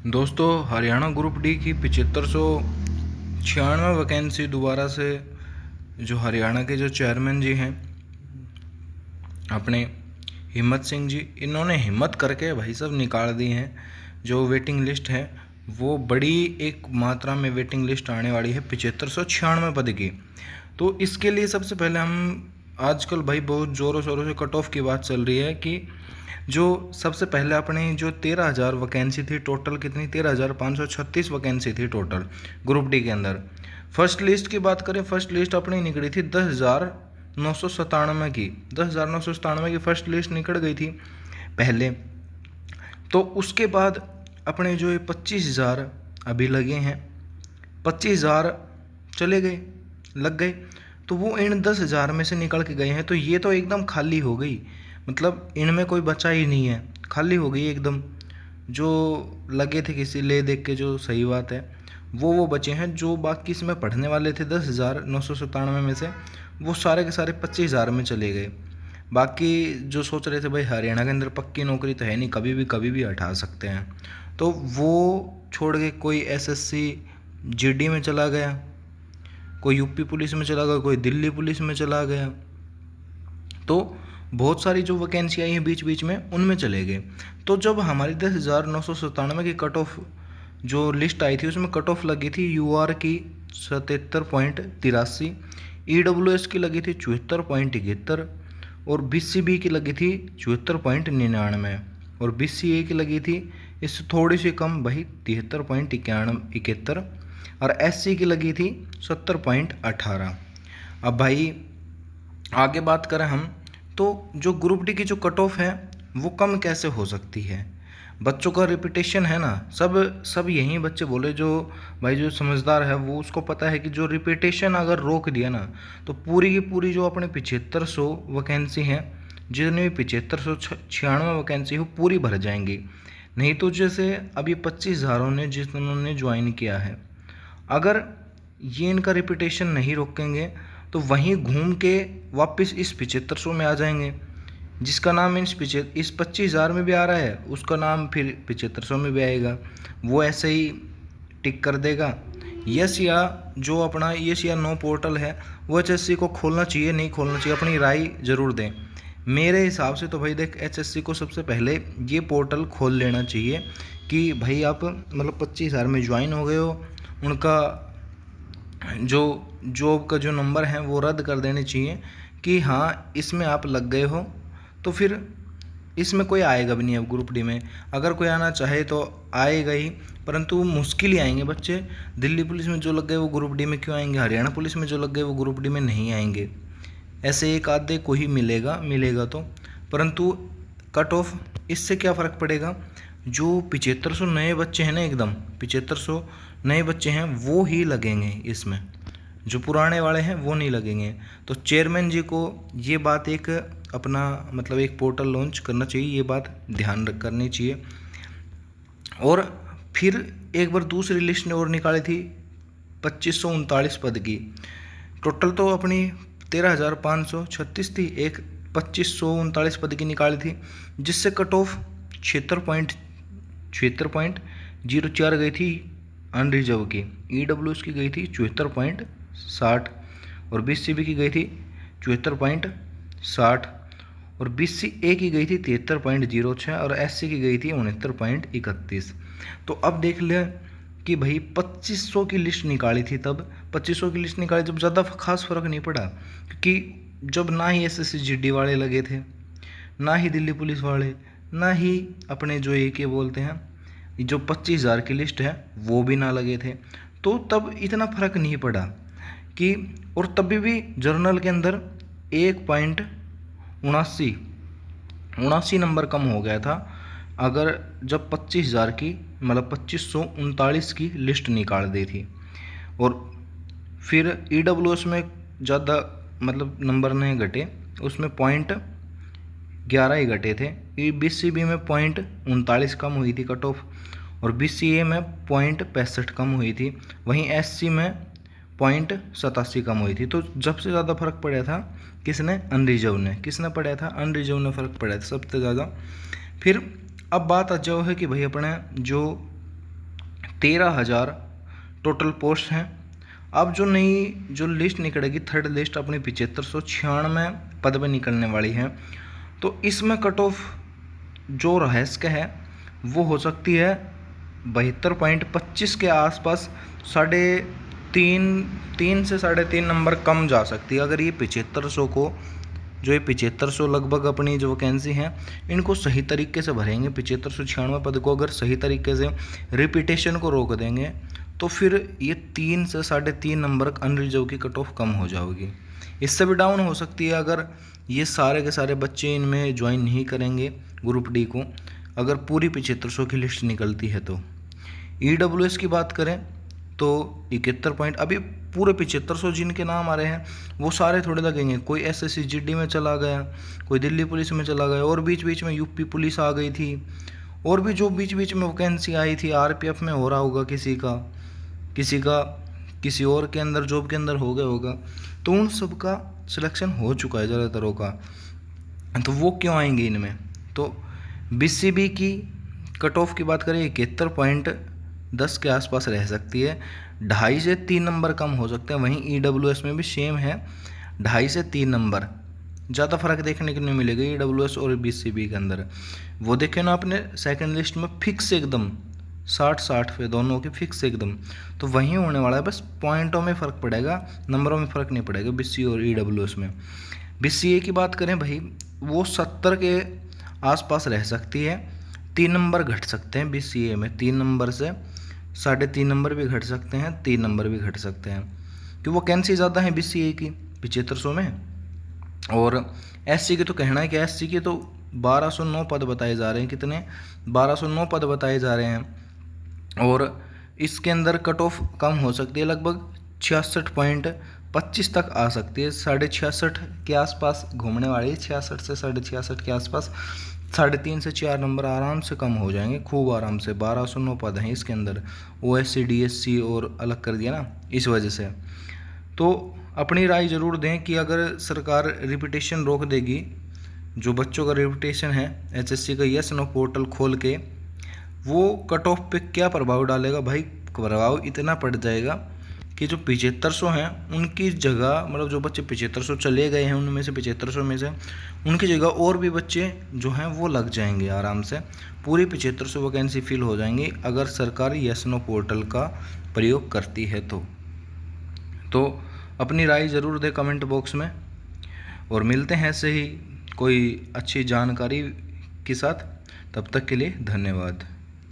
दोस्तों, Haryana group D की 7596 vacancy दोबारा से जो हरियाणा के जो चेयरमैन जी हैं अपने हिम्मत सिंह जी, इन्होंने हिम्मत करके भाई सब निकाल दी हैं। जो वेटिंग लिस्ट है वो बड़ी एक मात्रा में वेटिंग लिस्ट आने वाली है 7596 पद की। तो इसके लिए सबसे पहले हम आजकल भाई बहुत ज़ोरों शोरों से कट ऑफ की बात चल रही है कि जो सबसे पहले अपनी जो 13,000 वैकेंसी थी, टोटल कितनी 13,536 वैकेंसी थी टोटल ग्रुप डी के अंदर। फर्स्ट लिस्ट की बात करें, फर्स्ट लिस्ट अपनी निकली थी 10,997 की, 10,997 की फर्स्ट लिस्ट निकल गई थी पहले। तो उसके बाद अपने जो ये 25,000 अभी लगे हैं, 25,000 चले गए, लग गए, तो वो इन 10,000 में से निकल के गए हैं। तो ये तो एकदम खाली हो गई, मतलब इनमें कोई बचा ही नहीं है, खाली हो गई एकदम। जो लगे थे किसी ले देख के, जो सही बात है, वो बचे हैं। जो बाकी इसमें पढ़ने वाले थे 10,997 में से, वो सारे के सारे 25,000 में चले गए। बाकी जो सोच रहे थे भाई हरियाणा के अंदर पक्की नौकरी तो है नहीं, कभी भी हटा सकते हैं, तो वो छोड़ के कोई एसएससी जीडी में चला गया, कोई यूपी पुलिस में चला गया, कोई दिल्ली पुलिस में चला गया। तो बहुत सारी जो वैकेंसी आई हैं बीच बीच में, उनमें चले गए। तो जब हमारी 10,997 की कट ऑफ जो लिस्ट आई थी, उसमें कट ऑफ लगी थी यूआर की 77.83, ईडब्ल्यूएस की लगी थी 74.71, और बीसीबी की लगी थी 74.99, और बीसीए की लगी थी इससे थोड़ी सी कम भाई 73.71, और एससी की लगी थी 70.18। अब भाई आगे बात करें हम, तो जो ग्रुप डी की जो कट ऑफ है वो कम कैसे हो सकती है? बच्चों का रिपीटेशन है ना, सब यही बच्चे बोले, जो भाई जो समझदार है वो उसको पता है कि जो रिपीटेशन अगर रोक दिया ना, तो पूरी की पूरी जो अपने 7500 वैकेंसी हैं, जितनी भी 7596 वैकेंसी हो पूरी भर जाएंगी। नहीं तो जैसे अभी 25,000 ने जिन्होंने ज्वाइन किया है, अगर ये इनका रिपीटेशन नहीं रोकेंगे तो वहीं घूम के वापस इस 7500 में आ जाएंगे। जिसका नाम इस 25,000 में भी आ रहा है, उसका नाम फिर 7500 में भी आएगा। वो ऐसे ही टिक कर देगा। यस या जो अपना यस या नो पोर्टल है, वो एचएससी को खोलना चाहिए, नहीं खोलना चाहिए, अपनी राय ज़रूर दें। मेरे हिसाब से तो भाई देख, एचएससी को सबसे पहले ये पोर्टल खोल लेना चाहिए कि भाई आप मतलब 25,000 में ज्वाइन हो गए हो, उनका जो जॉब का जो नंबर है वो रद्द कर देने चाहिए कि हाँ इसमें आप लग गए हो, तो फिर इसमें कोई आएगा भी नहीं अब ग्रुप डी में। अगर कोई आना चाहे तो आएगा ही, परंतु मुश्किल ही आएंगे बच्चे। दिल्ली पुलिस में जो लग गए वो ग्रुप डी में क्यों आएंगे, हरियाणा पुलिस में जो लग गए वो ग्रुप डी में नहीं आएंगे। ऐसे एक आधे को ही मिलेगा तो, परंतु कट ऑफ इससे क्या फ़र्क पड़ेगा? जो 7500 नए बच्चे हैं ना, एकदम 7500 नए बच्चे हैं वो ही लगेंगे इसमें, जो पुराने वाले हैं वो नहीं लगेंगे। तो चेयरमैन जी को ये बात एक अपना मतलब एक पोर्टल लॉन्च करना चाहिए, ये बात ध्यान करनी चाहिए। और फिर एक बार दूसरी लिस्ट ने और निकाली थी 2539 पद की। टोटल तो अपनी 13,536 थी, एक 2539 पद की निकाली थी, जिससे कट ऑफ 76.04 गई थी अनरिजर्व की। ईडब्ल्यूएस की गई थी 74.60, और बीसीबी की गई थी 74.60, और बीसीए की गई थी 73.06, और एससी की गई थी 69.31। तो अब देख ले कि भाई 2500 की लिस्ट निकाली थी, तब 2500 की लिस्ट निकाली जब ज़्यादा खास फ़र्क नहीं पड़ा, क्योंकि जब ना ही एसएससी जीडी वाले लगे थे, ना ही दिल्ली पुलिस वाले, ना ही अपने जो ये बोलते हैं जो 25,000 की लिस्ट है वो भी ना लगे थे। तो तब इतना फ़र्क नहीं पड़ा कि, और तभी भी जर्नल के अंदर 1.79 नंबर कम हो गया था, अगर जब 25,000 की मतलब 2539 की लिस्ट निकाल दी थी। और फिर ईडब्ल्यूएस में ज़्यादा मतलब नंबर नहीं घटे, उसमें 0.11 ही घटे थे। बीसीबी में 0.39 कम हुई थी कट ऑफ, और बीसीए में 0.65 कम हुई थी। वहीं एससी में 0.87 कम हुई थी। तो जब से ज़्यादा फ़र्क पड़ा था किसने? अनरिजर्व ने। किसने पड़ा था? अनरिजर्व ने फ़र्क पड़ा था सबसे ज़्यादा। फिर अब बात आ जाओ है कि भाई अपने जो 13,000 टोटल पोस्ट हैं। अब जो लिस्ट निकलेगी, थर्ड लिस्ट अपनी 7596 पद पे निकलने वाली है। तो इसमें कट ऑफ जो रहस्य है वो हो सकती है 72.25 के आसपास, 3.5 से 3.5 नंबर कम जा सकती है। अगर ये 7500 को, जो ये 7500 लगभग अपनी जो वैकेंसी हैं, इनको सही तरीके से भरेंगे, 7596 पद को अगर सही तरीके से रिपीटेशन को रोक देंगे तो फिर ये 3 से 3.5 नंबर अनरिजर्व की कट ऑफ कम हो जाएगी। इससे भी डाउन हो सकती है अगर ये सारे के सारे बच्चे इनमें ज्वाइन नहीं करेंगे ग्रुप डी को, अगर पूरी 7500 की लिस्ट निकलती है तो। EWS की बात करें तो 71 पॉइंट, अभी पूरे 7500 जिनके नाम आ रहे हैं वो सारे थोड़े लगेंगे। कोई SSC GD में चला गया, कोई दिल्ली पुलिस में चला गया, और बीच बीच में यूपी पुलिस आ गई थी, और भी जो बीच बीच में वैकेंसी आई थी RPF में हो रहा होगा, किसी का किसी और के अंदर जॉब के अंदर हो गया होगा, तो उन सब का सिलेक्शन हो चुका है ज़्यादातरों का। तो वो क्यों आएंगे इनमें? तो BCB की कट ऑफ की बात करें 71.10 के आसपास रह सकती है, 2.5 से 3 नंबर कम हो सकते हैं। वहीं EWS में भी सेम है, 2.5 से 3 नंबर, ज़्यादा फर्क देखने को नहीं मिलेगा EWS और BCB के अंदर। वो देखे ना आपने सेकंड लिस्ट में फिक्स एकदम 60 पे दोनों की फिक्स एकदम, तो वहीं होने वाला है, बस पॉइंटों में फ़र्क पड़ेगा, नंबरों में फ़र्क नहीं पड़ेगा BC और EWS में। BCA की बात करें भाई, वो 70 के आसपास रह सकती है, 3 नंबर घट सकते हैं BCA में, 3 नंबर से 3.5 नंबर भी घट सकते हैं, 3 नंबर भी घट सकते हैं, क्योंकि वो वैकेंसी ज़्यादा है BCA की 7500 में। और SC के तो कहना है कि SC के तो 1209 पद बताए जा रहे हैं, कितने 1209 पद बताए जा रहे हैं, और इसके अंदर कट ऑफ कम हो सकती है, लगभग 66.25 तक आ सकती है, 66.5 के आसपास घूमने वाली है, 66 से 66.5 के आसपास, 3.5 से 4 नंबर आराम से कम हो जाएंगे, खूब आराम से। 1209 पद हैं इसके अंदर, OSC DSC और अलग कर दिया ना, इस वजह से। तो अपनी राय ज़रूर दें कि अगर सरकार रिपीटेशन रोक देगी, जो बच्चों का रिपीटेशन है HSC का यस नो पोर्टल खोल के, वो कट ऑफ पे क्या प्रभाव डालेगा भाई? प्रभाव इतना पड़ जाएगा कि जो 7500 हैं उनकी जगह, मतलब जो बच्चे 7500 चले गए हैं उनमें से 7500 में से उनकी जगह और भी बच्चे जो हैं वो लग जाएंगे आराम से, पूरी 7500 वैकेंसी फिल हो जाएंगी अगर सरकार यस नो पोर्टल का प्रयोग करती है तो अपनी राय ज़रूर दें कमेंट बॉक्स में, और मिलते हैं ऐसे ही कोई अच्छी जानकारी के साथ। तब तक के लिए धन्यवाद।